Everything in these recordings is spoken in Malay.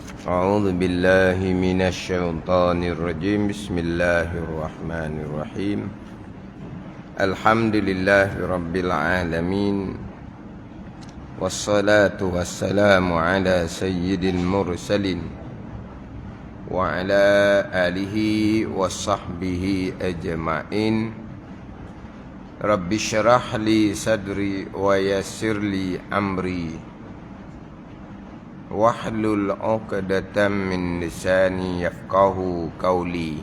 أعوذ بالله من الشيطان الرجيم. بسم الله الرحمن الرحيم. الحمد لله رب العالمين، والصلاة والسلام على سيد المرسلين وعلى آله وصحبه أجمعين. رب اشرح لي صدري ويسر لي أمري wahlul 'uqdatam min lisani yafqahu qawli.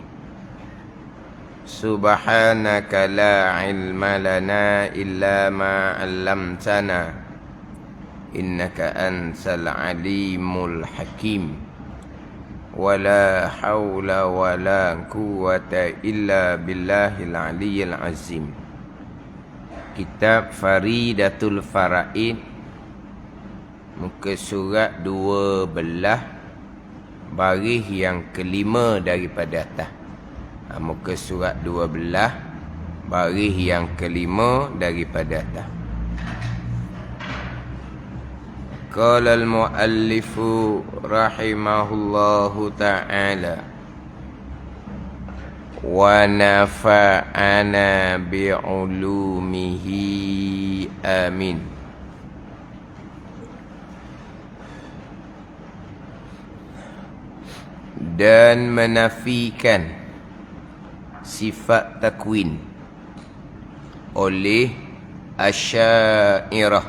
Subhanaka la ilma lana illa ma 'allamtana innaka antal alimul hakim. Wala haula wala quwwata illa billahil aliyyil azim. Kitab Faridatul Faraid, muka surat 12, baris yang kelima daripada atas. Muka surat 12, baris yang kelima daripada atas. Qala al-muallifu rahimahullahu ta'ala wa nafa'ana bi'ulumihi amin. Dan menafikan sifat takwin oleh Asy'ariyah,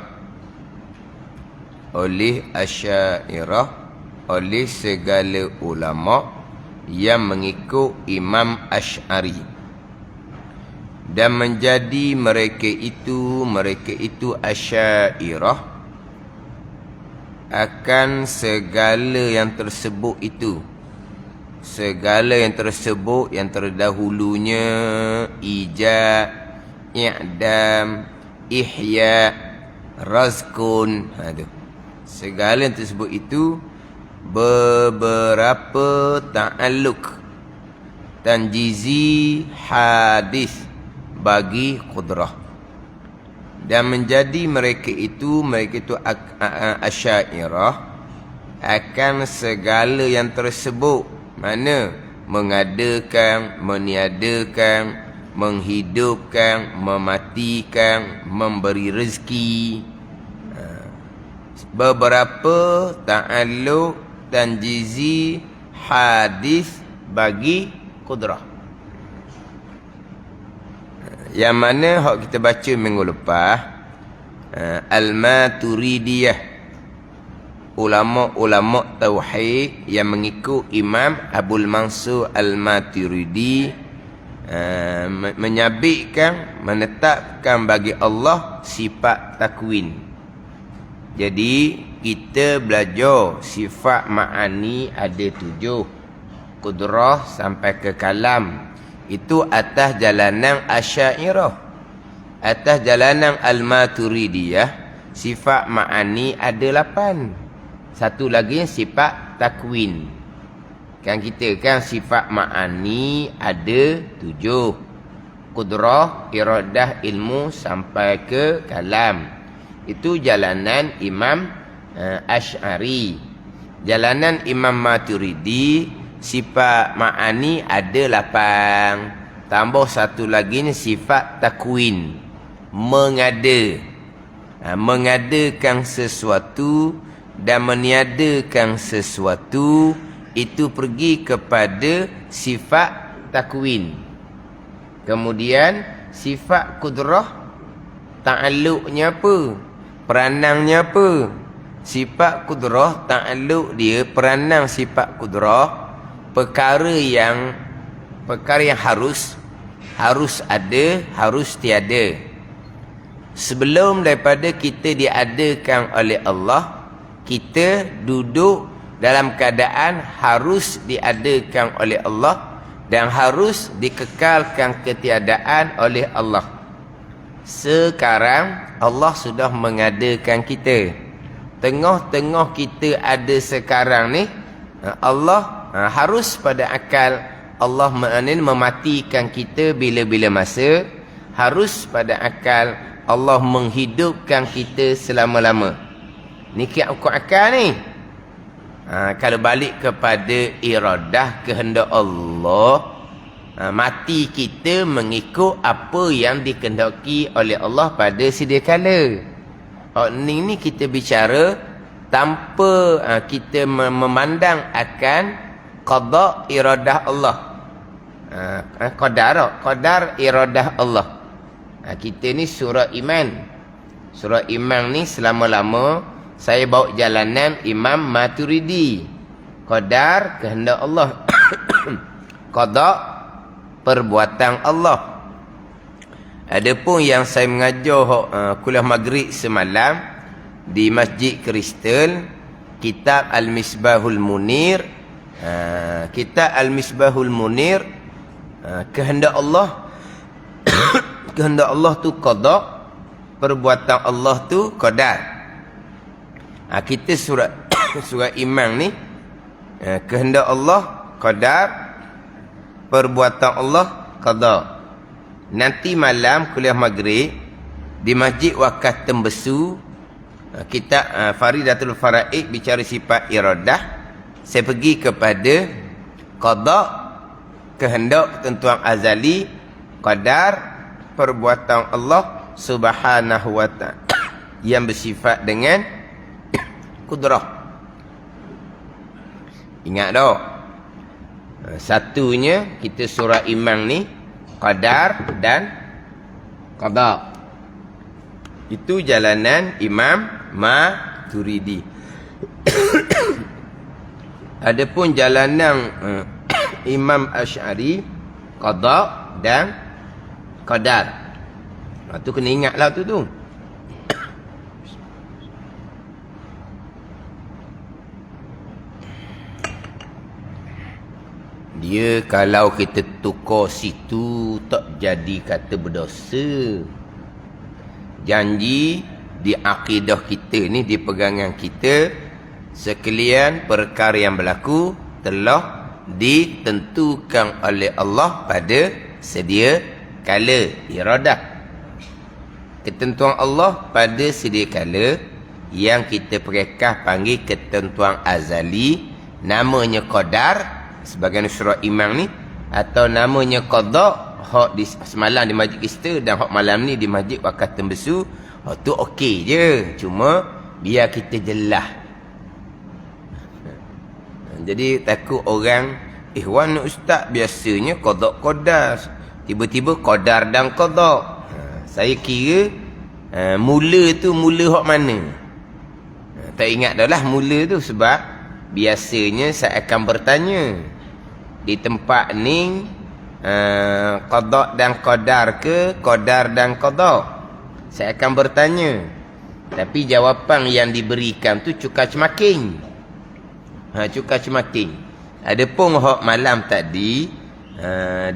oleh segala ulama yang mengikut Imam Asy'ari, dan menjadi mereka itu Asy'ariyah akan segala yang tersebut itu, segala yang tersebut yang terdahulunya, ijab, i'dam, ihya, razkun, segala yang tersebut itu beberapa ta'alluq tanjizi hadis bagi qudrah, dan menjadi mereka itu Asy'ariyah akan segala yang tersebut, mana mengadakan, meniadakan, menghidupkan, mematikan, memberi rezeki, beberapa ta'alluq tanjizi hadis bagi qudrah. Yang mana hak kita baca minggu lepas, Al-Maturidiyah, ulama-ulama tauhid yang mengikut Imam Abul Mansur Al-Maturidi menyabitkan, menetapkan bagi Allah sifat takwin. Jadi kita belajar sifat ma'ani ada 7, qudrah sampai ke kalam. Itu atas jalanan Asy'ariyah. Atas jalanan Al-Maturidiyah, sifat ma'ani ada 8. Satu lagi sifat takwin. Kan kita kan sifat ma'ani ada 7. Qudrah, iradah, ilmu sampai ke kalam. Itu jalanan Imam Asy'ari. Jalanan Imam Maturidi, sifat ma'ani ada 8. Tambah satu lagi ni sifat takwin. Mengadakan sesuatu dan meniadakan sesuatu, itu pergi kepada sifat takwin. Kemudian sifat qudrah, ta'alluqnya apa? Peranannya apa? Sifat qudrah, ta'alluq dia, peranan sifat qudrah, perkara yang harus ada, harus tiada. Sebelum daripada kita diadakan oleh Allah, kita duduk dalam keadaan harus diadakan oleh Allah dan harus dikekalkan ketiadaan oleh Allah. Sekarang Allah sudah mengadakan kita. Tengah-tengah kita ada sekarang ni, Allah harus pada akal Allah mematikan kita bila-bila masa. Harus pada akal Allah menghidupkan kita selama-lama. Ni kiat ukur akal ni. Kalau balik kepada iradah kehendak Allah, mati kita mengikut apa yang dikehendaki oleh Allah pada sedia kala. Ni kita bicara tanpa kita memandang akan qada iradah Allah. Qadar iradah Allah. Kita ni surah iman. Surah iman ni selama-lama saya bawa jalanan Imam Maturidi. Qadar kehendak Allah. Qada perbuatan Allah. Adapun yang saya mengajar kuliah maghrib semalam di Masjid Kristal, kitab Al-Misbahul Munir. Kitab Al-Misbahul Munir, kehendak Allah. Kehendak Allah tu qada, perbuatan Allah tu qadar. Kita surat iman ni, kehendak Allah qadar, perbuatan Allah qada. Nanti malam kuliah maghrib di Masjid Wakaf Tembesu, kitab Faridatul Faraid bicara sifat iradah. Saya pergi kepada qada, kehendak ketentuan azali, qadar, perbuatan Allah Subhanahu wa ta'ala yang bersifat dengan kudrah. Ingat tak? Satunya kita surah iman ni qadar dan qada. Itu jalanan Imam Maturidi. Adapun jalanan Imam Asy'ari qada dan qadar. Tu kena ingatlah tu. Dia kalau kita tukar situ tak jadi kata berdosa. Janji di akidah kita ni, di pegangan kita, sekalian perkara yang berlaku telah ditentukan oleh Allah pada sedia kala. Iradah, ketentuan Allah pada sedia kala yang kita perekah panggil ketentuan azali, namanya qadar sebagai surah imam ni, atau namanya qada hak di semalam di Masjid Kristal dan hak malam ni di Masjid Wakaf Tembesu. Tu okey je, cuma biar kita jelas. Jadi takut orang ihwan ustaz biasanya qada, tiba-tiba qadar dan qada. Saya kira mula tu mula hak mana? Tak ingat dah lah mula tu, sebab biasanya saya akan bertanya di tempat ni qada dan qadar ke qadar dan qada. Saya akan bertanya, tapi jawapan yang diberikan tu cukar-cemaking. Cukar-cemaking. Adapun hak malam tadi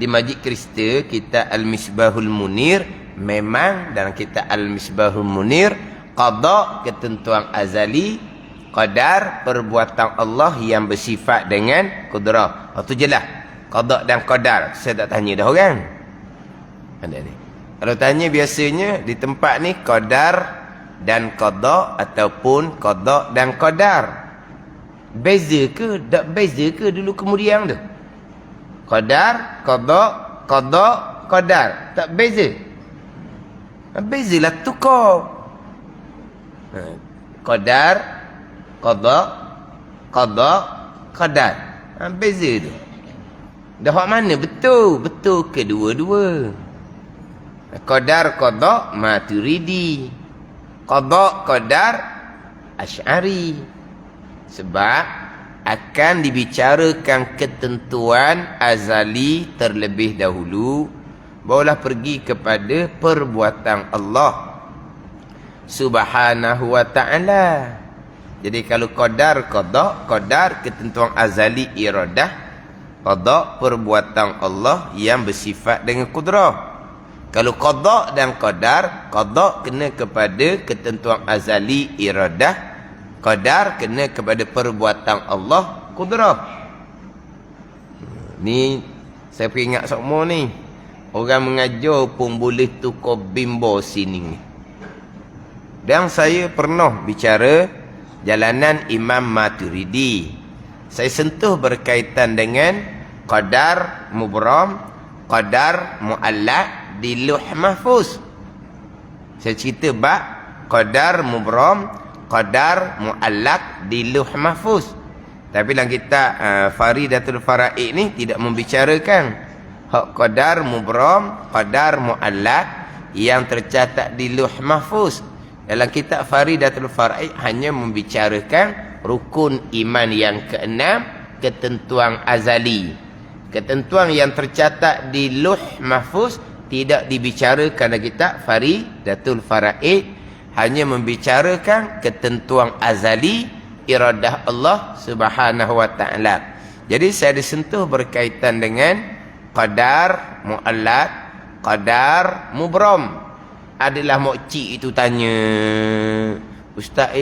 di Masjid Kristal, kita Al-Misbahul Munir, memang dalam kita Al-Misbahul Munir qada ketentuan azali, qadar perbuatan Allah yang bersifat dengan kudrah. Itu jelas. Qada dan qadar. Saya tak tanya dah orang. Ada ni. Kalau tanya biasanya di tempat ni qadar dan qada ataupun qada dan qadar. Beza ke? Tak beza ke dulu kemudian tu? Qadar, qada, qada, qadar. Tak beza. Bezalah tukar. Qadar, qada, qada, qadar. Beza tu. Dah hak mana? Betul. Betul kedua-dua. Qadar, qada, Maturidi. Qada, qadar, Asy'ari. Sebab akan dibicarakan ketentuan azali terlebih dahulu, barulah pergi kepada perbuatan Allah Subhanahu wa ta'ala. Jadi kalau qadar, qada, qadar ketentuan azali iradah, qada perbuatan Allah yang bersifat dengan kudrah. Kalau qada dan qadar, qada kena kepada ketentuan azali iradah, qadar kena kepada perbuatan Allah kudrah. Ni saya peringat semua ni. Orang mengajar pun boleh tukar bimbo sini. Dan saya pernah bicara jalanan Imam Maturidi. Saya sentuh berkaitan dengan qadar mubram, qadar muallaq di Lauh Mahfuz. Saya cerita bab qadar mubram, qadar muallaq di Lauh Mahfuz. Tapi dalam kitab Faridatul Faraid ni tidak membicarakan hak qadar mubram, qadar muallaq yang tercatat di Lauh Mahfuz. Dalam kitab Faridatul Faraid hanya membicarakan rukun iman yang keenam, ketentuan azali. Ketentuan yang tercatat di Lauh Mahfuz tidak dibicarakan dalam kitab Faridatul Faraid, hanya membicarakan ketentuan azali iradah Allah Subhanahu wa taala. Jadi saya disentuh berkaitan dengan qadar muallaq, qadar mubram. Adalah mokcik itu tanya, Ustaz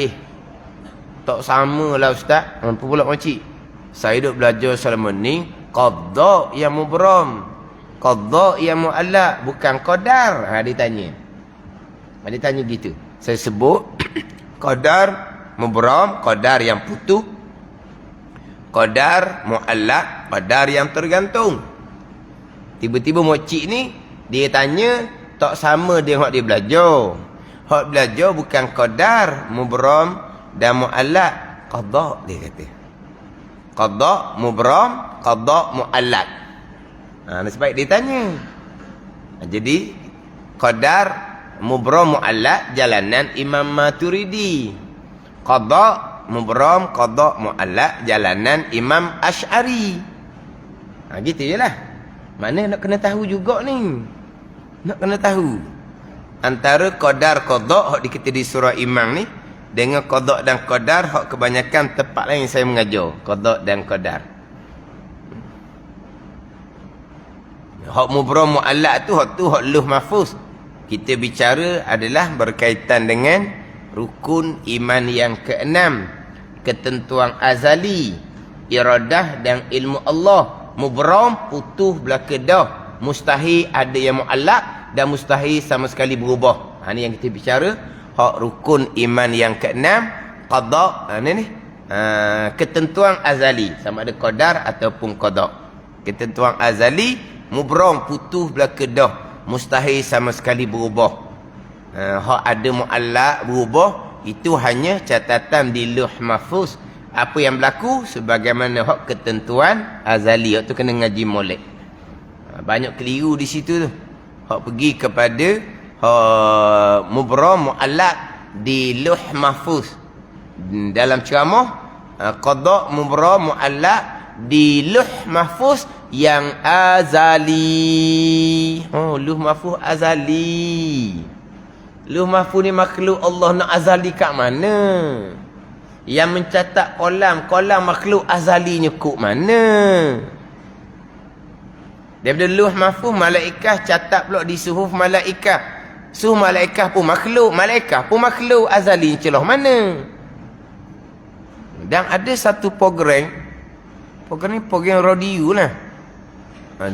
tak samalah Ustaz. Apa pula mokcik? Saya duk belajar selama ni qada yang mubram, qada yang muallaq, bukan qadar. Dia tanya. Dia tanya gitu. Saya sebut qadar mubram, qadar yang putus, qadar muallaq, qadar yang tergantung. Tiba-tiba mokcik ni dia tanya, tak sama dia hak dia belajar. Hak belajar bukan qadar mubram dan muallaq, qada dia kata. Qada mubram, qada muallaq. Sebab dia tanya. Jadi qadar mubram muallaq jalanan Imam Maturidi. Qada mubram, qada muallaq jalanan Imam Asy'ari. Gitu jelah. Mana nak kena tahu juga ni. Nak kena tahu antara qadar qada hak dikata di surah Imam ni dengan qada dan qadar hak kebanyakan tempat lain saya mengajar qada dan qadar. Hak mubram muallaq tu hak Lauh Mahfuz. Kita bicara adalah berkaitan dengan rukun iman yang keenam, ketentuan azali, iradah dan ilmu Allah. Mubram putus belaka dah, mustahil ada yang muallaq dan mustahil sama sekali berubah. Ini yang kita bicara hak rukun iman yang keenam, qada. Ketentuan azali, sama ada qadar ataupun qada. Ketentuan azali, mubram putus belaka dah, mustahil sama sekali berubah. Hak ada muallaq berubah, itu hanya catatan di Lauh Mahfuz. Apa yang berlaku sebagaimana hak ketentuan azali. Hak tu kena ngaji molek. Banyak keliru di situ tu. Hak pergi kepada mubram muallaq di Lauh Mahfuz. Dalam ceramah qada mubram muallaq di Lauh Mahfuz yang azali. Lauh Mahfuz azali. Lauh Mahfuz ni makhluk Allah, nak azali kat mana? Yang mencatat kolam makhluk azalinya kok mana? Daripada Lauh Mahfuz, malaikat catat pula di suhuf malaikat. Suhuf malaikat pun makhluk, malaikat pun makhluk azali celah mana? Dan ada satu program ni program radio lah.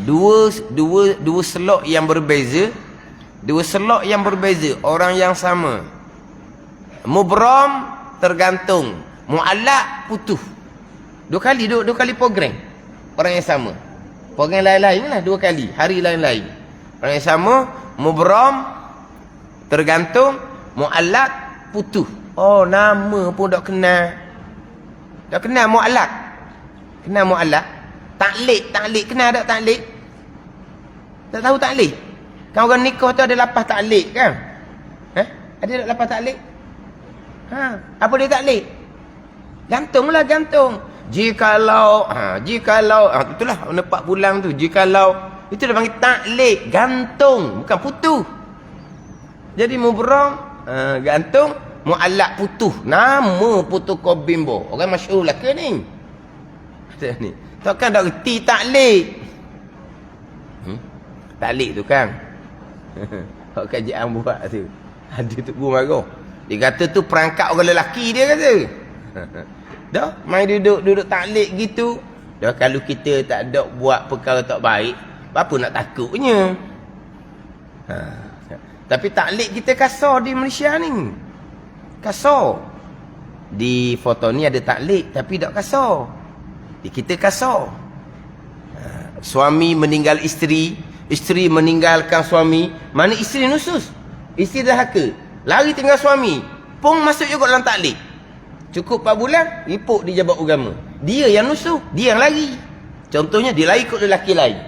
Dua slot yang berbeza. Dua slot yang berbeza, orang yang sama. Mubram tergantung, muallaq putus. Dua kali program. Orang yang sama. Program lain-lain lah, dua kali, hari lain-lain. Orang yang sama, mubram tergantung, muallaq putus. Nama pun tak kenal. Tak kenal muallaq. Kenal muallaq. Taklid kenal tak taklid? Tak tahu taklid? Kan orang nikah tu ada lapah taklid kan? Ada tak lapah taklid? Apa dia taklid? Gantunglah gantung. Jikalau itulah 4 bulan tu. Jikalau itu dia panggil taklid, gantung, bukan putus. Jadi mubram gantung, muallaq putus. Nama putus Kobimbo. Orang masyhur lah ke ni? Ni. Takkan tak reti taklid. Taklid tu kan. Hak kajian buat tu. Ada tu guru marah. Dia kata tu perangkap orang lelaki dia kata. Dah main duduk taklid gitu. Dah kalau kita tak ada buat perkara tak baik, apa nak takutnya? Tapi taklid kita kasar di Malaysia ni. Kasar. di foto ni ada taklid tapi tak kasar. Di kita kasar. Suami meninggal isteri, isteri meninggalkan suami, mana isteri nusus, isteri dahaka, lari tinggal suami, pun masuk juga dalam taklid. Cukup 4 bulan, ripuk di jabat agama. Dia yang nusuh, dia yang lari. Contohnya dia lari ikut lelaki lain.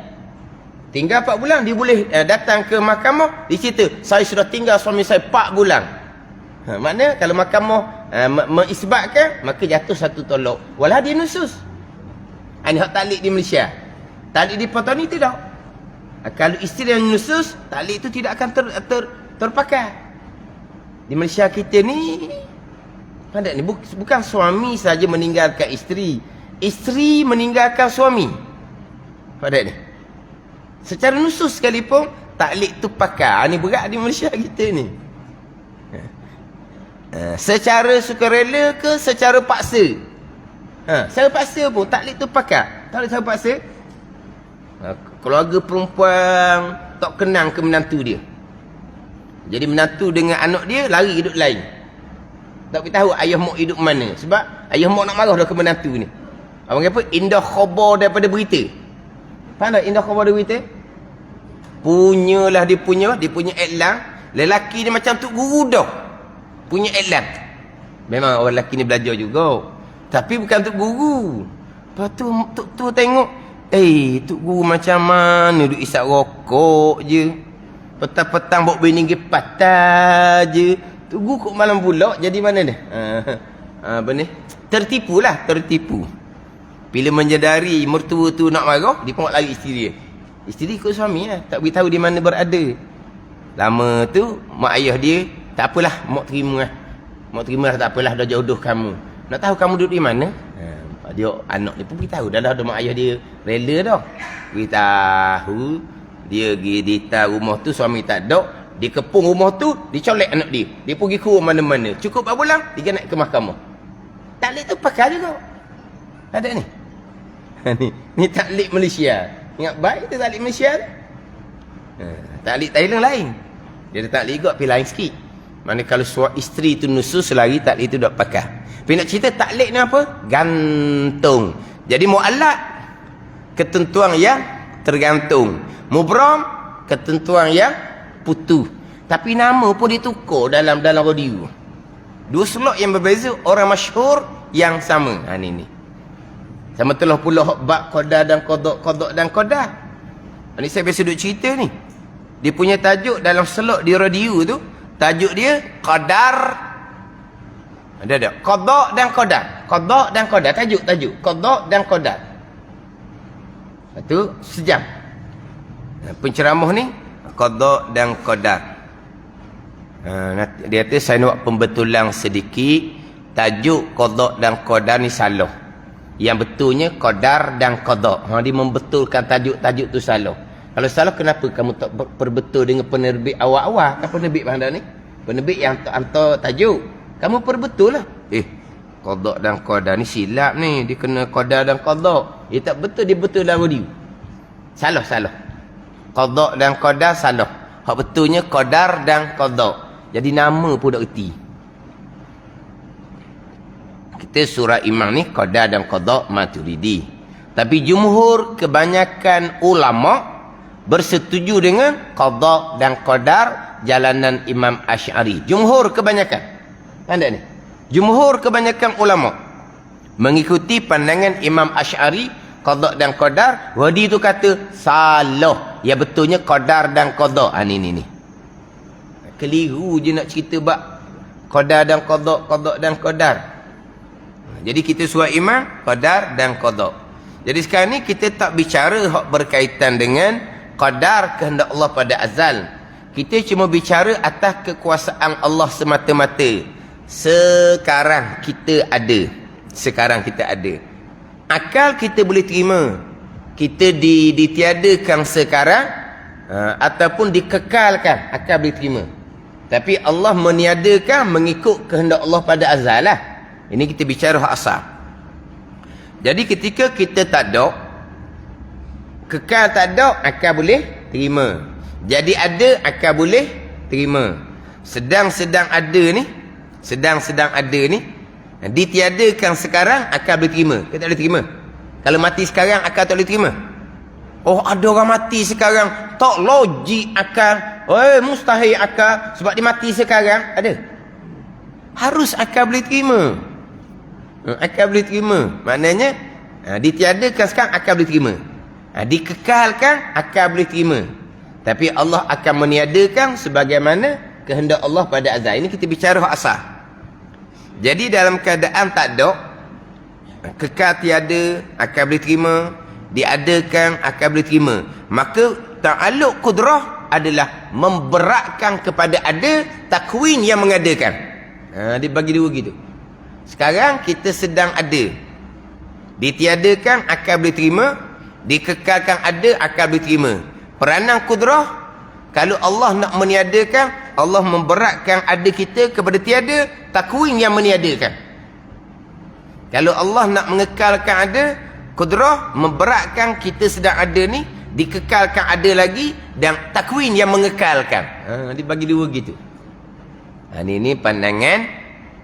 Tinggal 4 bulan, dia boleh datang ke mahkamah, dia cerita, saya sudah tinggal suami saya 4 bulan. Makna kalau mahkamah mengisbatkan, maka jatuh satu tolak. Walau dia nusus. Ini hak taklid di Malaysia. Taklid di Patani tidak. Kalau isteri yang nusus, taklid itu tidak akan terpakai. Di Malaysia kita ni, ada ni bukan suami saja meninggalkan isteri, isteri meninggalkan suami. Ada ni. Secara nusus sekalipun, taklid tu pakai. Ini berat di Malaysia kita ni. Secara sukarela ke secara paksa? Secara paksa pun taklid tu pakai. Taklid secara paksa, keluarga perempuan tak kenang ke menantu dia. Jadi menantu dengan anak dia lari hidup lain. Tak tahu ayah mak hidup mana. Sebab ayah mak nak marah dah ke menantu ni. Abang apa? Indah khabar daripada berita. Faham tak indah khabar daripada berita? Punyalah dia punya iklan. Lelaki ni macam tu guru dah. Punya iklan. Memang orang lelaki ni belajar juga. Tapi bukan untuk guru. Lepas tu tengok, Tuk Guru macam mana duk isap rokok je. Petang-petang bawa bini pergi patah je. Tuk Guru kok malam pula jadi mana dia? Apa ni? Tertipu. Bila menyedari mertua tu nak marah, dia pun lari isteri dia. Isteri ikut suami lah. Tak beritahu di mana berada. Lama tu, mak ayah dia, tak apalah, mak terima lah. Mak terima lah, tak apalah, dah jodoh kamu. Nak tahu kamu duduk di mana? Dia anak dia pun beritahu. Dah mak ayah dia rela dah. Beritahu dia pergi dita rumah tu, suami tak ada. Dia kepung rumah tu, dicolek anak dia. Dia pergi ke mana-mana. Cukup 4 bulan, dia naik ke mahkamah. Taklid tu pakai juga. Ada ni. Ni taklid Malaysia. Ingat baik tu taklid Malaysia tu. Taklid Thailand lain. Dia ada taklid juga, tapi lain sikit. Mana kalau isteri tu nusus lari, taklid tu tak pakai. Tapi nak cerita taklid ni apa? Gantung. Jadi mu'allak, ketentuan yang tergantung. Mubram, ketentuan yang putus. Tapi nama pun ditukar dalam radio. 2 slot yang berbeza, orang masyhur yang sama. Ni. Sama telah pula bab qada dan qada dan qada. Ini saya biasa duk cerita ni. Dia punya tajuk dalam slot di radio tu, tajuk dia qadar. Ada. Qada dan qadar. Qada dan qadar. Tajuk. Qada dan qadar. Itu sejam. Penceramah ni qada dan qadar. Dia kata saya nak pembetulan sedikit. Tajuk qada dan qadar ni salah. Yang betulnya qadar dan qada. Dia membetulkan tajuk-tajuk tu salah. Kalau salah, kenapa kamu tak perbetul dengan penerbit awal-awal? Kan penerbit anda ni? Penerbit yang hantar tajuk. Kamu perbetul lah. Qada dan qadar ni silap ni. Dia kena qadar dan qada. Dia tak betul, dia betul dalam radio. Salah. Qada dan qadar salah. Hak betulnya qadar dan qada. Jadi nama pun tak erti. Kita surah Imam ni qadar dan qada Maturidi. Tapi jumhur kebanyakan ulama bersetuju dengan qada dan qadar jalanan Imam Asy'ari. Jumhur kebanyakan. Anda ni. Jumhur kebanyakan ulama mengikuti pandangan Imam Asy'ari, qada dan qadar. Wadi tu kata salah. Ya betulnya qadar dan qada. Ni. Keliru je nak cerita bab qadar dan qada dan qadar. Jadi kita surah Imam, qadar dan qada. Jadi sekarang ni kita tak bicara hak berkaitan dengan qadar kehendak Allah pada azal. Kita cuma bicara atas kekuasaan Allah semata-mata. Sekarang kita ada. Akal kita boleh terima. Kita ditiadakan sekarang ataupun dikekalkan, akal boleh terima. Tapi Allah meniadakan mengikut kehendak Allah pada azal lah. Ini kita bicara hak asal. Jadi ketika kita tak ada, kekal tak ada, akal boleh terima. Jadi ada, akal boleh terima. Sedang-sedang ada ni, Ditiadakan sekarang, akal boleh terima. Kita tak boleh terima. Kalau mati sekarang, akal tak boleh terima. Oh, ada orang mati sekarang, tak logik akal. Oh, mustahil akal sebab dia mati sekarang. Ada. Harus akal boleh terima. Akal boleh terima. Maknanya ditiadakan sekarang, akal boleh terima. Dikekalkan, akal boleh terima. Tapi Allah akan meniadakan sebagaimana kehendak Allah pada azal. Ini kita bicara hak asal. Jadi dalam keadaan tak ada, kekal tiada, akal boleh terima. Diadakan, akal boleh terima. Maka ta'alluq kudrah adalah memberatkan kepada ada takwin yang mengadakan. Dia bagi dua gitu. Sekarang kita sedang ada. Ditiadakan, akal boleh terima. Dikekalkan ada, akal boleh terima. Peranan kudrah, kalau Allah nak meniadakan, Allah memberatkan ada kita kepada tiada, takwin yang meniadakan. Kalau Allah nak mengekalkan ada, kudrah memberatkan kita sedang ada ni, dikekalkan ada lagi, dan takwin yang mengekalkan. Dia bagi dua gitu. Ini pandangan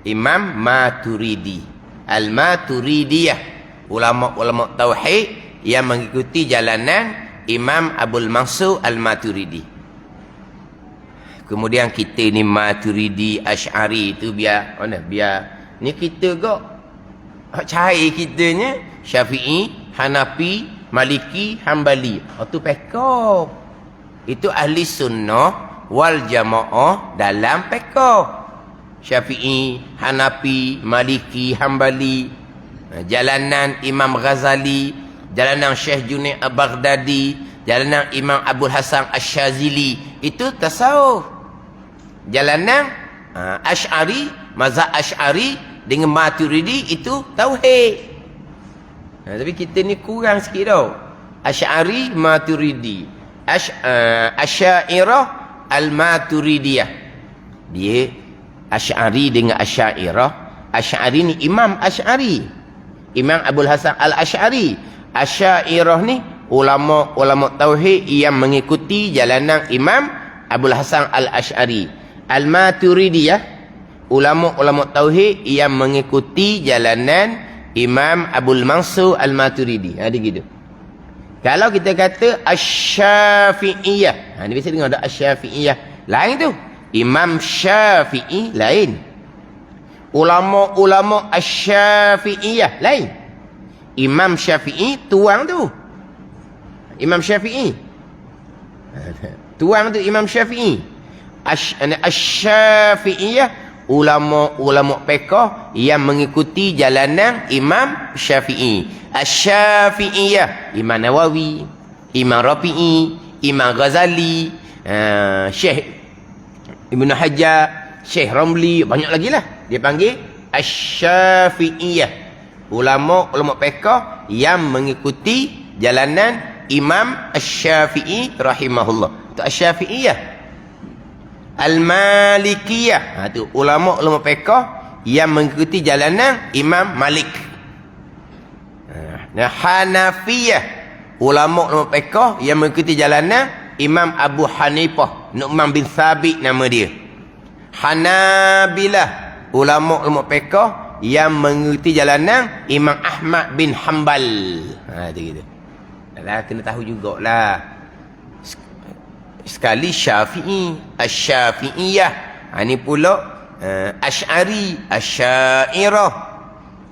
Imam Maturidi. Al-Maturidiyah, ulama-ulama tauhid yang mengikuti jalanan Imam Abul Mansur Al-Maturidi. Kemudian kita ni Maturidi, Asy'ari tu biar mana? Biar ni kita kok cari kitanya Syafi'i, Hanafi, Maliki, Hambali. Tu pekah. Itu ahli sunnah wal jamaah dalam pekah. Syafi'i, Hanafi, Maliki, Hambali. Jalanan Imam Ghazali, jalanan Syekh Junaid Al-Baghdadi, jalanan Imam Abdul Hasan Asy-Syazili, itu tasawuf. Jalanan Asy'ari, mazhab Asy'ari dengan Maturidi itu tauhid. Tapi kita ni kurang sikit tau. Asy'ari, Maturidi, Asy'ariyah, Al-Maturidiyah. Dia Asy'ari dengan Asy'ariyah. Asy'ari ni Imam Asy'ari, Imam Abdul Hasan Al-Asy'ari. Asy'ariyah ni ulama tauhid yang mengikuti jalanan Imam Abdul Hasan Al-Asy'ari. Al-Maturidiyah, ulama tauhid yang mengikuti jalanan Imam Abul Mansur Al-Maturidi. Ada gitu. Kalau kita kata Asy-Syafi'iyah, ni biasa dengar ada Asy-Syafi'iyah. Lain tu. Imam Syafi'i lain. Ulama Asy-Syafi'iyah lain. Imam Syafi'i tuang tu. Imam Syafi'i. Tuang tu Imam Syafi'i. Asy-Syafi'iyah, ulama fiqh yang mengikuti jalanan Imam Syafi'i. Asy-Syafi'iyah, Imam Nawawi, Imam Rafi'i, Imam Ghazali, Syekh Ibn Hajar, Syekh Ramli, banyak lagi lah. Dia panggil Asy-Syafi'iyah, ulama fiqh yang mengikuti jalanan Imam Asy-Syafi'i rahimahullah. Itu Asy-Syafi'iyah. Al-Malikiyah, tu ulama fiqh yang mengikuti jalanan Imam Malik. Hanafiyah, ulama fiqh yang mengikuti jalanan Imam Abu Hanifah, Nu'man bin Thabit nama dia. Hanabilah, ulama fiqh yang mengikuti jalanan Imam Ahmad bin Hanbal. Tu gitu. Alah, kena tahu jugalah. Sekali Syafi'i, Asy-Syafi'iyah. Ini pula Asy'ari, Asy'ariyah.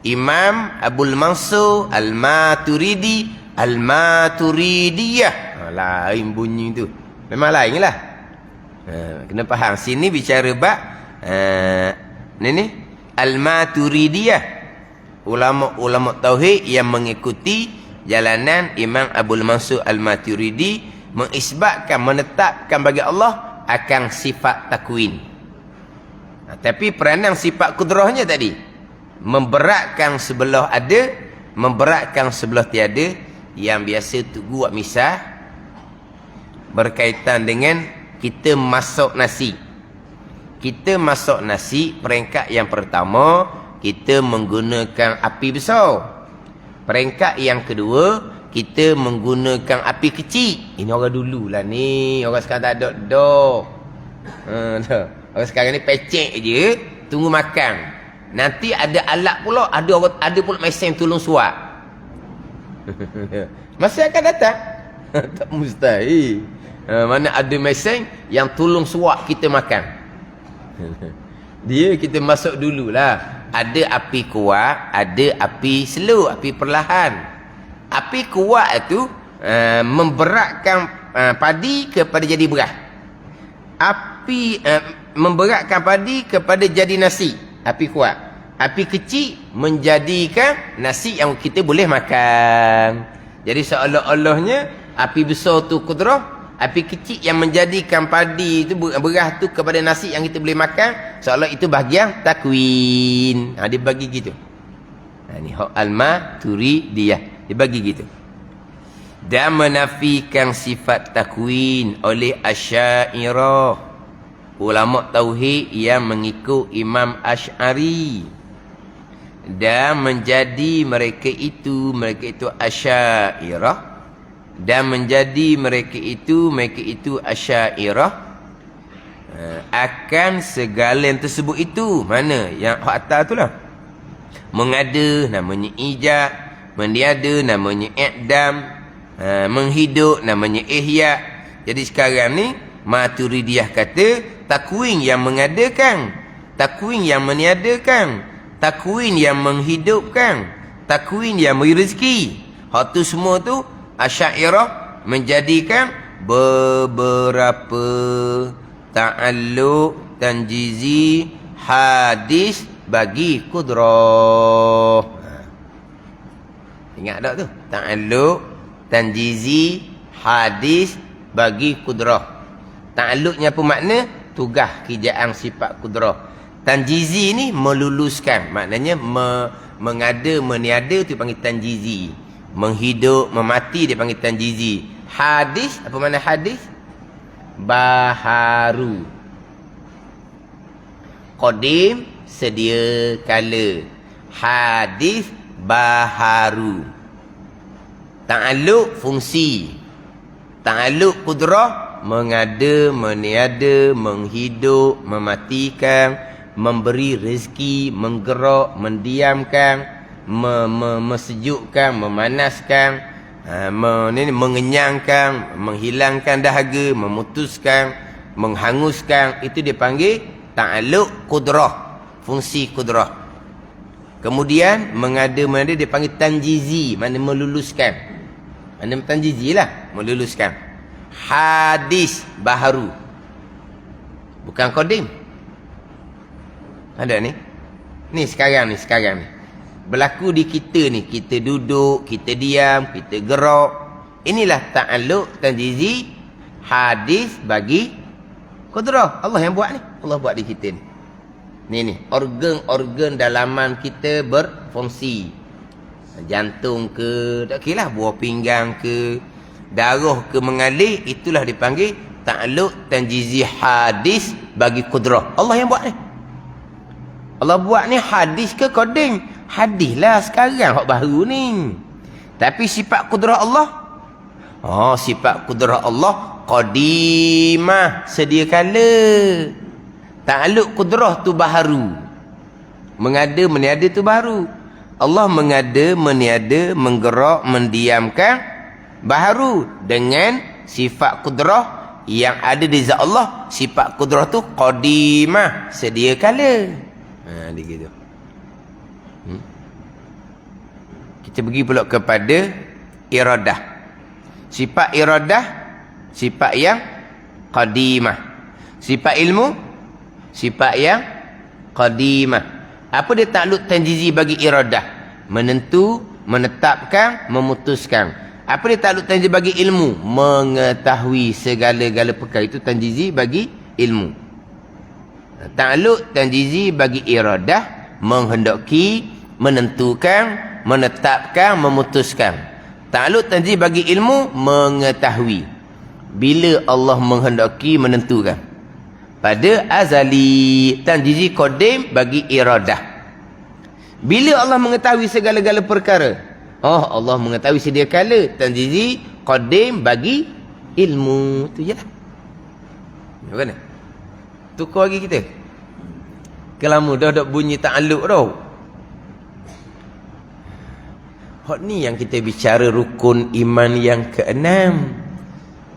Imam Abul Mansur Al-Maturidi, Al-Maturidiyah. Lain bunyi tu. Memang lain lah. Kena faham. Sini bicara bab ni Al-Maturidiyah, ulama tauhid yang mengikuti jalanan Imam Abul Mansur Al-Maturidi, mengisbatkan, menetapkan bagi Allah akan sifat takwin. Tapi peranan sifat kudrahnya tadi, memberatkan sebelah ada, memberatkan sebelah tiada, yang biasa tu buat misal berkaitan dengan kita masak nasi. Kita masak nasi, peringkat yang pertama kita menggunakan api besar. Peringkat yang kedua kita menggunakan api kecil. Ini orang dulu lah ni. Orang sekarang tak ada dah. Orang sekarang ni pecek je, tunggu makan. Nanti ada alat pula, ada pula mesin tolong suap. Masih akan datang. Tak mustahil. Mana ada mesin yang tolong suap kita makan. Dia kita masuk dululah. Ada api kuat, ada api slow, api perlahan. Api kuat itu memberatkan padi kepada jadi beras. Api memberatkan padi kepada jadi nasi. Api kuat. Api kecil menjadikan nasi yang kita boleh makan. Jadi seolah-olahnya api besar tu kudrah, api kecil yang menjadikan padi itu beras tu kepada nasi yang kita boleh makan, seolah itu bahagian takwin. Dia bagi gitu. Ni hak al-Maturidiyah. Dia bagi gitu. Dan menafikan sifat takwin oleh Asy'ariyah, ulama tauhid yang mengikut Imam Asy'ari. Dan menjadi mereka itu Asy'ariyah, dan menjadi mereka itu Asy'ariyah akan segala yang tersebut itu. Mana yang hak atas tu lah. Mengada namanya ijab, meniada namanya i'dam, menghidup namanya ihya. Jadi sekarang ni Maturidiyah kata takwin yang mengadakan, takwin yang meniadakan, takwin yang menghidupkan, takwin yang beri rezeki. Hak tu semua tu Asy'ariyah menjadikan beberapa ta'alluq tanjizi hadis bagi kudrah. Ingat tak tu? Ta'alluq tanjizi hadis bagi kudrah. Ta'alluqnya apa makna? Tugas kerjaan sifat kudrah. Tanjizi ni meluluskan, maknanya mengada meniada tu panggil tanjizi. Menghidup memati dia panggil tanjizi. Hadis, apa makna hadis? Baharu. Qadim sedia kala. Hadis baharu. Ta'alluq fungsi. Ta'alluq kudrah mengada meniada, menghidup, mematikan, memberi rezeki, menggerak, mendiamkan, mesejukkan, memanaskan, mengenyangkan, menghilangkan dahaga, memutuskan, menghanguskan. Itu dipanggil ta'alluq kudrah, fungsi kudrah. Kemudian mengada dia panggil tanjizi, mana meluluskan. Mana tanjizi lah, meluluskan. Hadis baharu, bukan qadim. Ada ni. Ni sekarang ni. Berlaku di kita ni. Kita duduk, kita diam, kita gerak. Inilah ta'alluq tanjizi hadis bagi kudrah. Allah yang buat ni. Allah buat di kita ni. Ni organ-organ dalaman kita berfungsi. Jantung ke, tak kira lah, buah pinggang ke, darah ke mengalir, itulah dipanggil ta'alluq tanjizi hadis bagi kudrah. Allah yang buat ni. Allah buat ni hadis ke qadim? Hadis lah sekarang hak baru ni. Tapi sifat kudrah Allah, sifat kudrah Allah qadimah, sedia kala. Ta'alluq kudrah tu baharu. Mengada meniada tu baru. Allah mengada meniada, menggerak, mendiamkan baharu dengan sifat kudrah yang ada di zat Allah. Sifat kudrah tu qadimah, sedia kala. Dia gitu. Kita pergi pula kepada iradah. Sifat iradah, sifat yang qadimah. Sifat ilmu, sifat yang qadimah. Apa dia ta'alluq tanjizi bagi iradah? Menentu, menetapkan, memutuskan. Apa dia ta'alluq tanjizi bagi ilmu? Mengetahui segala-gala perkara. Itu tanjizi bagi ilmu. Ta'alluq tanjizi bagi iradah, menghendaki, menentukan, menetapkan, memutuskan. Ta'alluq tanjizi bagi ilmu, mengetahui. Bila Allah menghendaki, menentukan. Pada azali. Tanjizi qadim bagi iradah. Bila Allah mengetahui segala-gala perkara? Allah mengetahui sedia kala. Tanjizi qadim bagi ilmu. Itu je lah. Bagaimana? Tukar lagi kita. Kelamu dah dok bunyi ta'alluq dah. Hak ni yang kita bicara rukun iman yang keenam.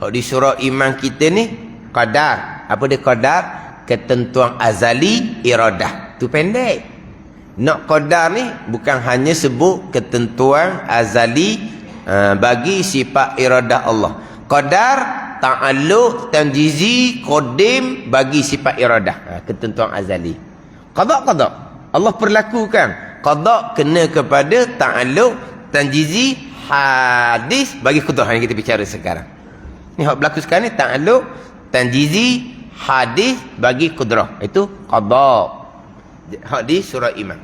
Hak di surah iman kita ni qadar. Apa dia qadar? Ketentuan azali iradah. Tu pendek. Nak qadar ni bukan hanya sebut ketentuan azali bagi sifat iradah Allah. Qadar, ta'alluq, tanjizi, qadim bagi sifat iradah. Ketentuan azali. Qada. Allah perlakukan. Qada kena kepada ta'alluq, tanjizi, hadis bagi qudrah yang kita bicara sekarang. Ni hak berlaku sekarang ni ta'alluq, tanjizi, hadis bagi qudrah. Itu qada. Hak di surah iman.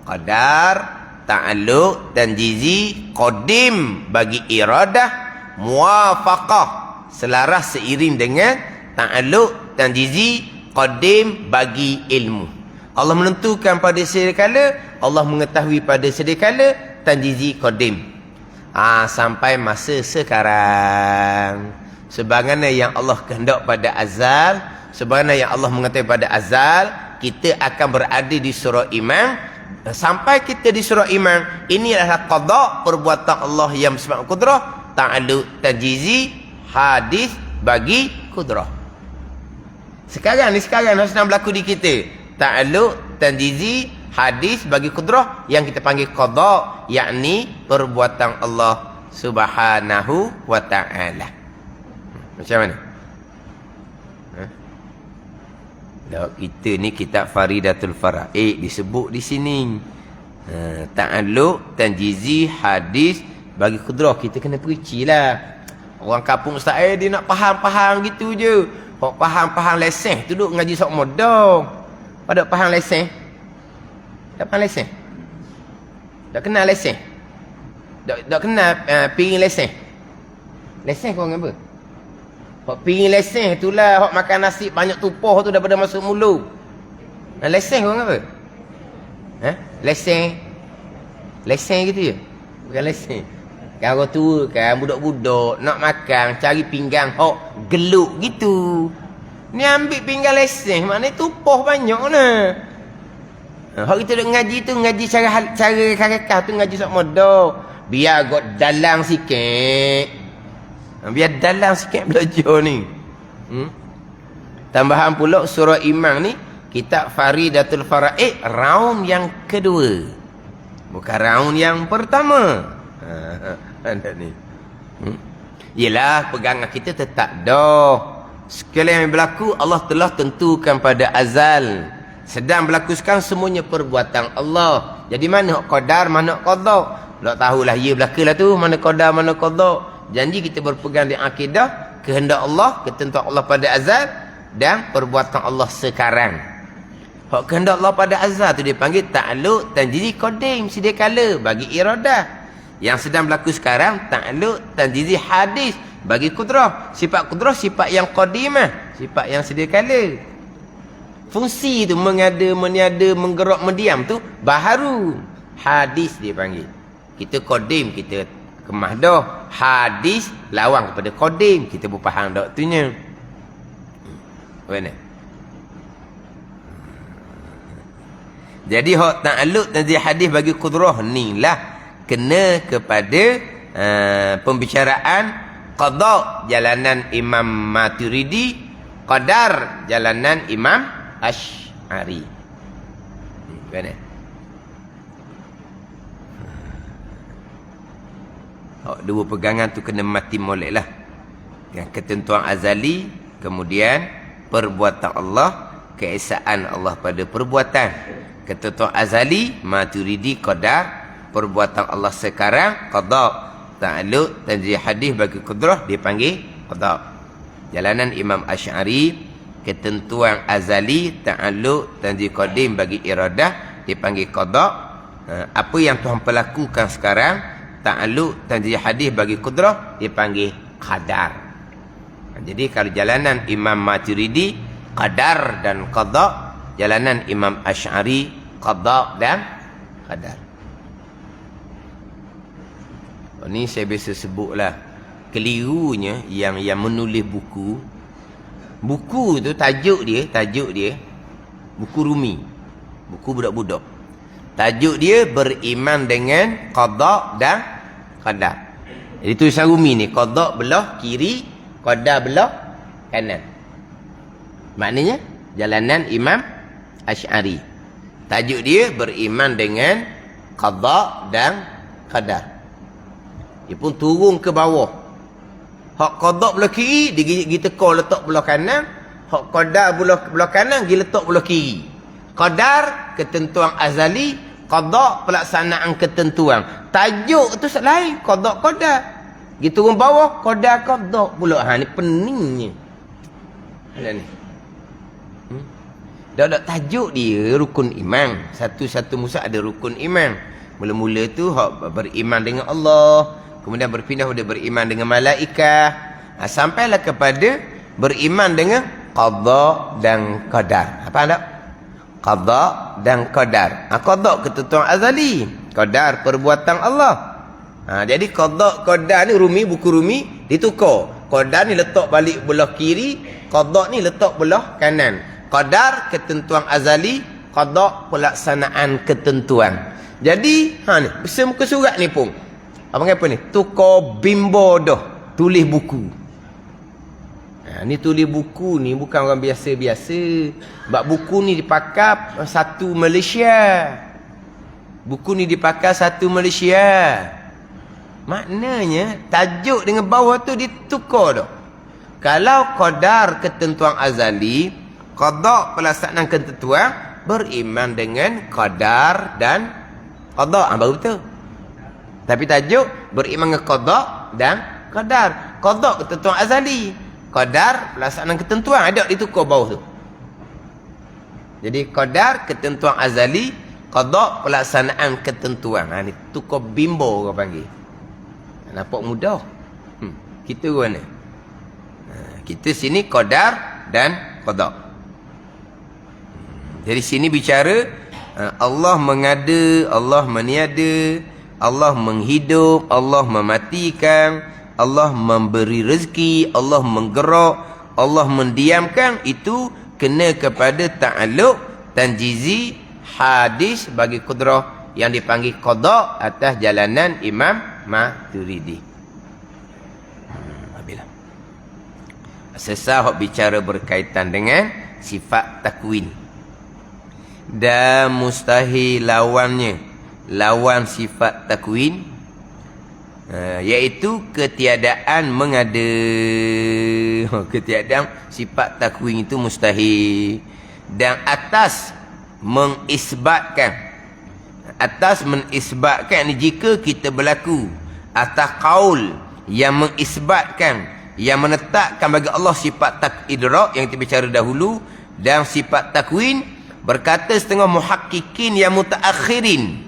Qadar, ta'alluq, tanjizi, qadim bagi iradah, muwafaqah selaras seiring dengan ta'alluq, tanjizi, qadim bagi ilmu. Allah menentukan pada sedia kala, Allah mengetahui pada sedia kala, tanjizi, qadim. Sampai masa sekarang. Sebagaimana yang Allah kehendak pada azal, sebagaimana yang Allah mengetahui pada azal, kita akan berada di surah iman. Sampai kita di surah iman, ini adalah qada, perbuatan Allah yang bersifat qudrah, ta'alluq, tanjizi, hadis bagi qudrah. Sekarang sedang berlaku di kita. Ta'alluq, tanjizi, hadis bagi qudrah yang kita panggil qada, yakni perbuatan Allah Subhanahu wa ta'ala. Macam mana? Kita ni kitab Faridatul Fara'id disebut di sini. Ta'alluq, tanjizi, hadis bagi qudrah. Kita kena perici lah. Orang kampung Ustaz dia nak faham-faham gitu je. Kok faham-faham lesen tu duk ngaji sok modong. Pada faham lesen? Tak faham lesen? Tak kenal lesen? Tak kenal piring lesen? Lesen kau apa? Hak piring lesen itulah hak makan nasi banyak tupoh tu daripada masuk mulut. Lesen kau apa? Lesen. Lesen gitu je. Bukan lesen. Kan orang tua kan budak-budak nak makan cari pinggang hak geluk gitu. Ni ambil pinggang lesen, maknanya tupoh banyak lah. Hak kita duk ngaji tu, ngaji cara kakak tu ngaji sok modal. Biar agak dalang sikit. Biar dalang sikit belajar ni. Tambahan pula surah Iman ni, kitab Faridatul Fara'id, raun yang kedua. Bukan raun yang pertama. Ada ni. Yelah, pegangan kita tetap dah. Sekali yang berlaku, Allah telah tentukan pada azal. Sedang berlaku sekarang semuanya perbuatan Allah. Jadi mana qadar, mana qada? Tak tahulah, ia berlakulah tu. Mana qadar, mana qada. Janji kita berpegang di akidah, kehendak Allah, ketentuan Allah pada azal, dan perbuatan Allah sekarang. Hak kehendak Allah pada azal tu dia panggil ta'alluq, tanjizi, qadim, sedia kala bagi iradah. Yang sedang berlaku sekarang, ta'alluq, tanjizi, hadis bagi qudrah. Sifat qudrah sifat yang qadimah, sifat yang sedia kala. Fungsi tu mengada, meniada, menggerak, mendiam tu baharu. Hadis dia panggil. Kita qadim, kita kemah dah. Hadis lawan kepada qadim, kita berfaham dak tunya. Mana? Jadi hak ta'alluq, tanjiz, hadis bagi qudrah ni lah kena kepada pembicaraan qada jalanan Imam Maturidi, qadar jalanan Imam Asy'ari. Mana? Dua pegangan tu kena mati molek lah. Yang ketentuan azali, kemudian perbuatan Allah, keesaan Allah pada perbuatan. Ketentuan azali, Maturidi, qadar. Perbuatan Allah sekarang, qada. Ta'alluq, tanjiz, hadis bagi qudrah dipanggil qada. Jalanan Imam Asy'ari, ketentuan azali, ta'alluq, tanjiz, qadim bagi iradah dipanggil qada. Apa yang Tuhan perlakukan sekarang, ta'alluq, tanjiz, hadis bagi qudrah dipanggil qadar. Jadi kalau jalanan Imam Maturidi qadar dan qada, jalanan Imam Asy'ari qada dan qadar. Ni saya biasa sebutlah kelirunya yang menulis buku tu tajuk dia buku Rumi. Buku budak-budak. Tajuk dia beriman dengan qada dan qadar. Jadi tulisan Rumi ni, qada belah kiri, qadar belah kanan. Maknanya jalanan Imam Asy'ari. Tajuk dia beriman dengan qada dan qadar. Dia pun turun ke bawah. Hak qada belah kiri dia teka letak belah kanan, hak qadar belah kanan dia letak belah kiri. Qadar ketentuan azali, qada pelaksanaan ketentuan. Tajuk tu lain, qada qadar. Dia turun bawah, qadar qada pula. Ha ni peningnya. Ada ni. Dak tajuk dia rukun iman. Satu-satu musa ada rukun iman. Mula-mula tu hak beriman dengan Allah, kemudian berpindah pada beriman dengan malaikat, sampailah kepada beriman dengan qada dan qadar. Apa anda? Qada dan qadar. Qada ketentuan azali, qadar perbuatan Allah. Jadi qada qadar ni Rumi, buku Rumi ditukar. Qadar ni letak balik belah kiri, qada ni letak belah kanan. Qadar ketentuan azali, qada pelaksanaan ketentuan. Jadi ni besar muka surat ni pun apa ni? Tukar bimbo dah tulis buku. Ni tulis buku ni bukan orang biasa-biasa. Sebab buku ni dipakai satu Malaysia. Buku ni dipakai satu Malaysia. Maknanya tajuk dengan bawah tu ditukar dah. Kalau qadar ketentuan azali, qada pelaksanaan ketentuan, beriman dengan qadar dan qada, baru betul. Tapi tajuk beriman dengan qada dan qadar. Qada ketentuan azali, qadar pelaksanaan ketentuan, ada ditukar bawah tu. Jadi qadar ketentuan azali, qada pelaksanaan ketentuan. Ni tukar bimbo orang panggil. Nampak mudah. Kita mana? Kita sini qadar dan qada. Dari sini bicara Allah mengada, Allah meniada, Allah menghidup, Allah mematikan, Allah memberi rezeki, Allah menggerak, Allah mendiamkan. Itu kena kepada ta'alluq tanjizi hadis bagi kudrah yang dipanggil qada atas jalanan Imam Maturidi. Sesah bicara berkaitan dengan sifat takwin. Dan mustahil lawannya, lawan sifat takwin, iaitu ketiadaan mengada. Ketiadaan sifat takwin itu mustahil. Dan atas mengisbatkan, atas menisbatkan ni jika kita berlaku atas qaul yang mengisbatkan, yang menetapkan bagi Allah sifat idrak yang kita bicara dahulu, dan sifat takwin, berkata setengah muhakkikin yang mutaakhirin.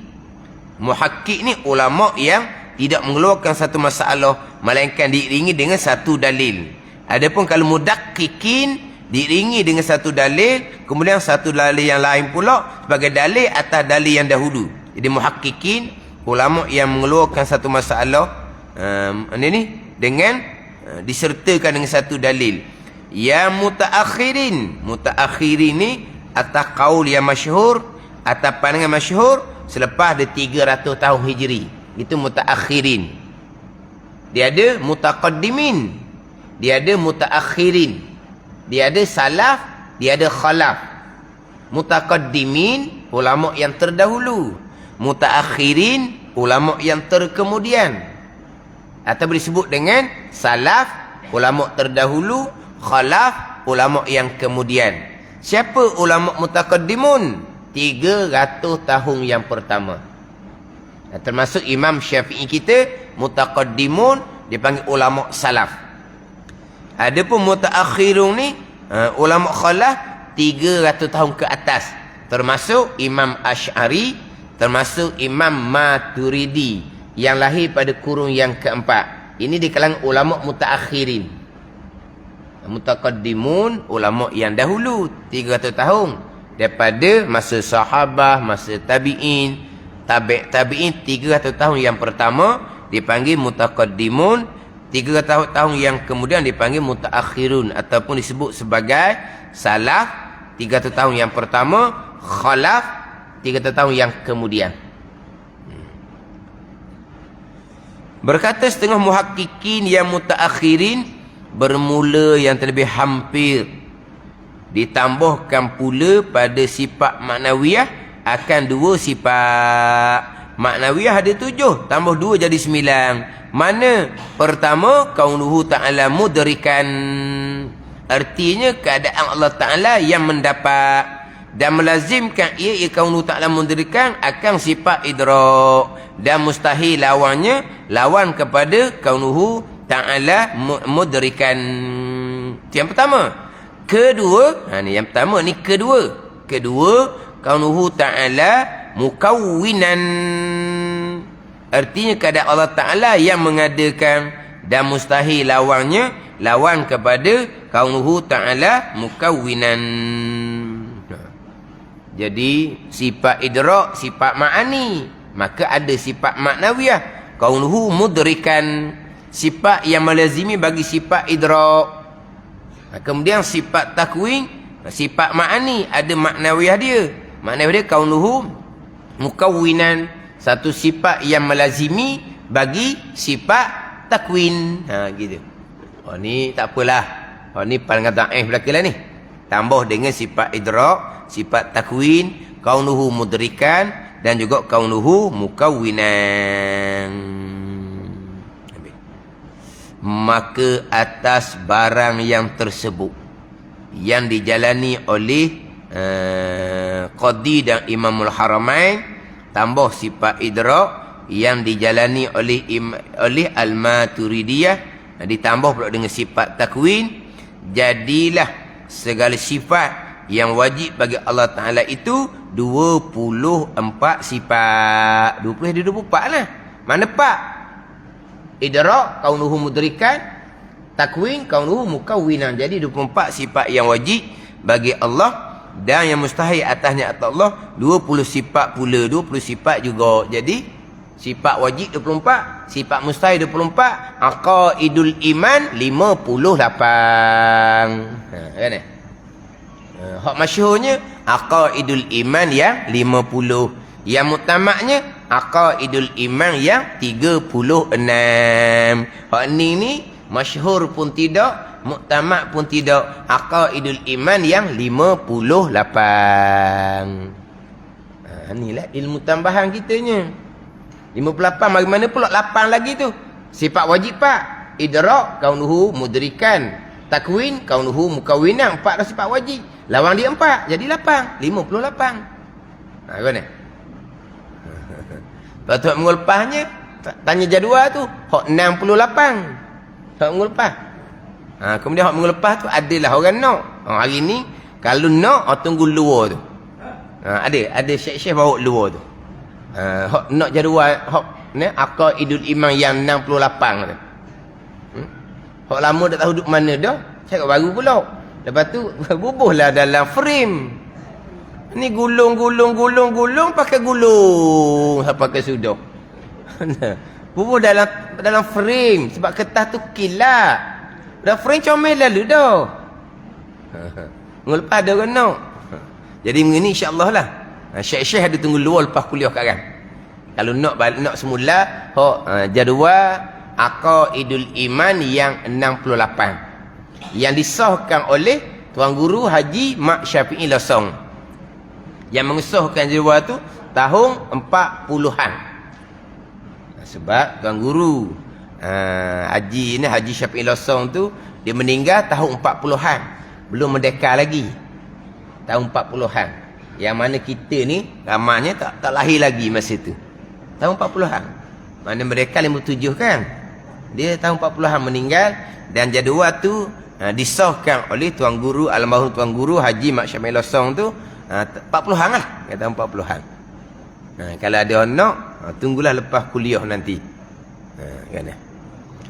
Muhakkik ni ulama yang tidak mengeluarkan satu masalah melainkan diiringi dengan satu dalil. Adapun kalau mudakkikin diiringi dengan satu dalil, kemudian satu dalil yang lain pula sebagai dalil atas dalil yang dahulu. Jadi muhakkikin ulama yang mengeluarkan satu masalah ini dengan disertakan dengan satu dalil. Yang mutaakhirin ni atas qaul yang masyhur, atas pandangan masyhur selepas ada 300 tahun Hijri. Itu mutaakhirin. Dia ada mutaqaddimin, dia ada mutaakhirin, dia ada salaf, dia ada khalaf. Mutaqaddimin ulama yang terdahulu, mutaakhirin ulama yang terkemudian, atau disebut dengan salaf ulama terdahulu, khalaf ulama yang kemudian. Siapa ulama mutaqaddimun? 300 tahun yang pertama. Termasuk Imam Syafi'i kita, mutaqaddimun dipanggil ulama salaf. Adapun mutaakhirun ni ulama khalaf 300 tahun ke atas, termasuk Imam Asy'ari, termasuk Imam Maturidi yang lahir pada kurun yang keempat. Ini di kalangan ulama mutaakhirin. Mutaqaddimun ulama yang dahulu 300 tahun, daripada masa sahabah, masa tabi'in, tabi'in 300 tahun yang pertama dipanggil mutaqaddimun, 300 tahun yang kemudian dipanggil mutaakhirun ataupun disebut sebagai salaf. 300 tahun yang pertama, khalaf 300 tahun yang kemudian. Berkata setengah muhakkikin yang mutaakhirin, bermula yang terlebih hampir, ditambahkan pula pada sifat maknawiyah akan 2 sifat. Maknawiyah ada 7, tambah 2 jadi 9. Mana? Pertama, kaunuhu ta'ala mudrikan. Artinya keadaan Allah Ta'ala yang mendapat. Dan melazimkan ia kaunuhu ta'ala mudrikan akan sifat idrak. Dan mustahil lawannya, lawan kepada kaunuhu ta'ala mudrikan. Itu yang pertama. Kedua, ni yang pertama ni kedua. Kedua, kaunuhu ta'ala mukawwinan. Artinya keadaan Allah Ta'ala yang mengadakan, dan mustahil lawannya, lawan kepada kaunuhu ta'ala mukawwinan. Jadi sifat idrak, sifat ma'ani, maka ada sifat maknawiyah, kaunuhu mudrikan, sifat yang melazimi bagi sifat idrak. Kemudian sifat takwin, sifat ma'ani, ada maknawiyah dia. Maknawiyah dia kaunuhu mukawwinan, satu sifat yang melazimi bagi sifat takwin. Gitu. Ni tak apalah. Ni pandangan dhaif belakalah ni. Tambah dengan sifat idrak, sifat takwin, kaunuhu mudrikan, dan juga kaunuhu mukawwinan. Maka atas barang yang tersebut yang dijalani oleh Qadi dan Imamul Haramain, tambah sifat idrak yang dijalani oleh Al-Maturidiyah, ditambah pula dengan sifat takwin, jadilah segala sifat yang wajib bagi Allah Ta'ala itu 24 sifat. 20 ada 24 lah. Mana 4? Idrak, kaunuhu mudrikan, takwin, kaunuhu mukawwinan. Jadi 24 sifat yang wajib bagi Allah, dan yang mustahil atasnya atas Allah 20 sifat pula. 20 sifat juga. Jadi sifat wajib 24, sifat mustahil 24, aqaidul iman 58. Kan? Hak masyhurnya aqaidul iman yang 50. Yang mutamaknya aqaidul iman yang 36. Hak ni masyhur pun tidak, muktamak pun tidak. Aqaidul iman yang 58. Inilah ilmu tambahan kitanya. 58 mari mana pula 8 lagi tu. Sifat wajib pak. Idrak, kaunuhu mudrikan. Takwin, kaunuhu mukawwinan. 4 dah sifat wajib. Lawan dia 4, jadi 8. 58. Kan? Lepas tu hak minggu lepasnya, tanya jadual tu, hak 68. Hak minggu lepas. Kemudian hak minggu lepas tu adalah orang nak. Hari ni kalau nak tunggu luar tu. Ada syekh-syekh bawa luar tu. Hak nak jadual hak ni aqaidul iman yang 68 tu. Hak lama tak tahu duduk mana dah, cakap baru pula. Lepas tu bubuhlah dalam frame. Ni gulung pakai gulung pakai sudah. Bubuh dalam frame sebab kertas tu kilat. Dah frame comel lalu dah. Lepas ada orang nak. Jadi begini insya-Allah lah. Syekh-syekh ada tunggu luar lepas kuliah sekarang. Kalau nak semula jadual aqaidul iman yang 68. Yang disahkan oleh Tuan Guru Haji Mak Syafi'i Losong. Yang mengesahkan jadual tu tahun 40-an. Sebab Tuan Guru Haji Syafi'i Losong tu dia meninggal tahun 40-an. Belum merdeka lagi. Tahun 40-an. Yang mana kita ni ramanya tak lahir lagi masa tu. Tahun 40-an. Mana merdeka 57 kan. Dia tahun 40-an meninggal, dan jadual tu disahkan oleh Tuan Guru almarhum Tuan Guru Haji Mak Syafi'i Losong tu 40-an lah. Tahun 40-an. Kalau ada orang nak, tunggulah lepas kuliah nanti. Kan?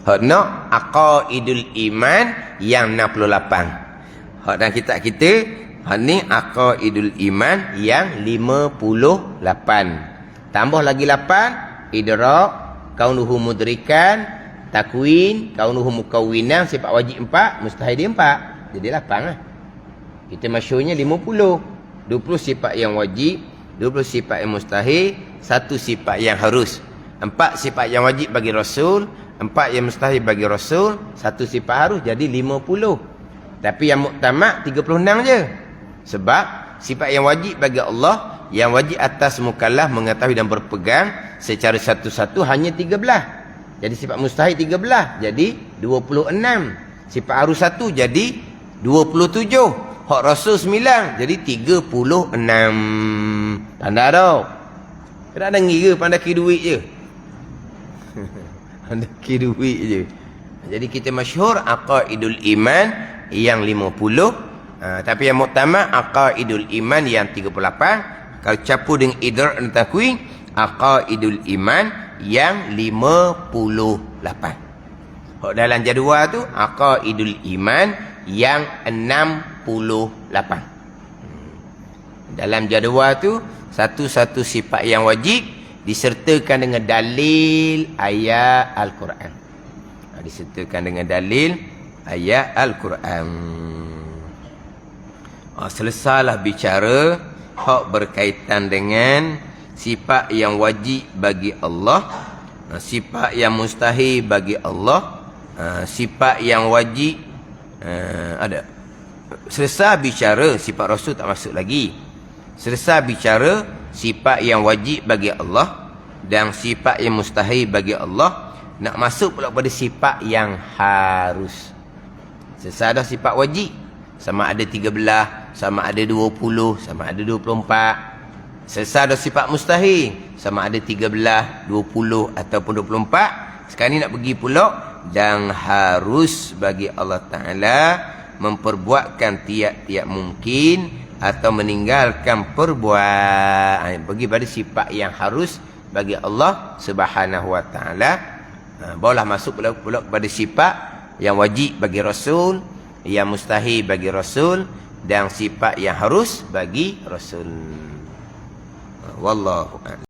Hak nak aqaidul iman yang 68. Hak dalam kitab kita, hak ni aqaidul iman yang 58. Tambah lagi 8, idrak, kaunuhu mudrikan, takwin, kaunuhu mukawwinan, sifat wajib 4, mustahil dia 4. Jadi 8 lah. Kita masyhurnya 50. 20 sifat yang wajib, 20 sifat yang mustahil, 1 sifat yang harus. 4 sifat yang wajib bagi Rasul, 4 yang mustahil bagi Rasul, 1 sifat harus, jadi 50. Tapi yang muktamad 36 je. Sebab sifat yang wajib bagi Allah, yang wajib atas mukallaf mengetahui dan berpegang secara satu-satu hanya 13. Jadi sifat mustahil 13, jadi 26. Sifat harus 1 jadi 27. Hak Rasul 9, jadi 36. Tanda tau. Kena ada ngira pandai kira duit je. Pandai kira duit je. Jadi kita masyhur aqaidul iman yang 50. Tapi yang muktamad aqaidul iman yang 38. Kalau campur dengan idrak dan takwin, aqaidul iman yang 58. Hak dalam jadual tu aqaidul iman yang 68. Dalam jadual tu satu-satu sifat yang wajib disertakan dengan dalil ayat Al-Quran. Disertakan dengan dalil ayat Al-Quran. Selesailah bicara hak berkaitan dengan sifat yang wajib bagi Allah, sifat yang mustahil bagi Allah, sifat yang wajib ada. Selesai bicara sifat Rasul tak masuk lagi. Selesai bicara sifat yang wajib bagi Allah dan sifat yang mustahil bagi Allah, nak masuk pula pada sifat yang harus. Selesai dah sifat wajib, sama ada 13, sama ada 20, sama ada 24. Selesai dah sifat mustahil, sama ada 13, 20 ataupun 24. Sekarang ni nak pergi pula dan harus bagi Allah Ta'ala memperbuatkan tiap-tiap mungkin atau meninggalkan perbuatan. Bagi pada sifat yang harus bagi Allah Subhanahu Wa Ta'ala. Barulah masuk pula kepada sifat yang wajib bagi Rasul, yang mustahil bagi Rasul dan sifat yang harus bagi Rasul. Wallahu a'lam.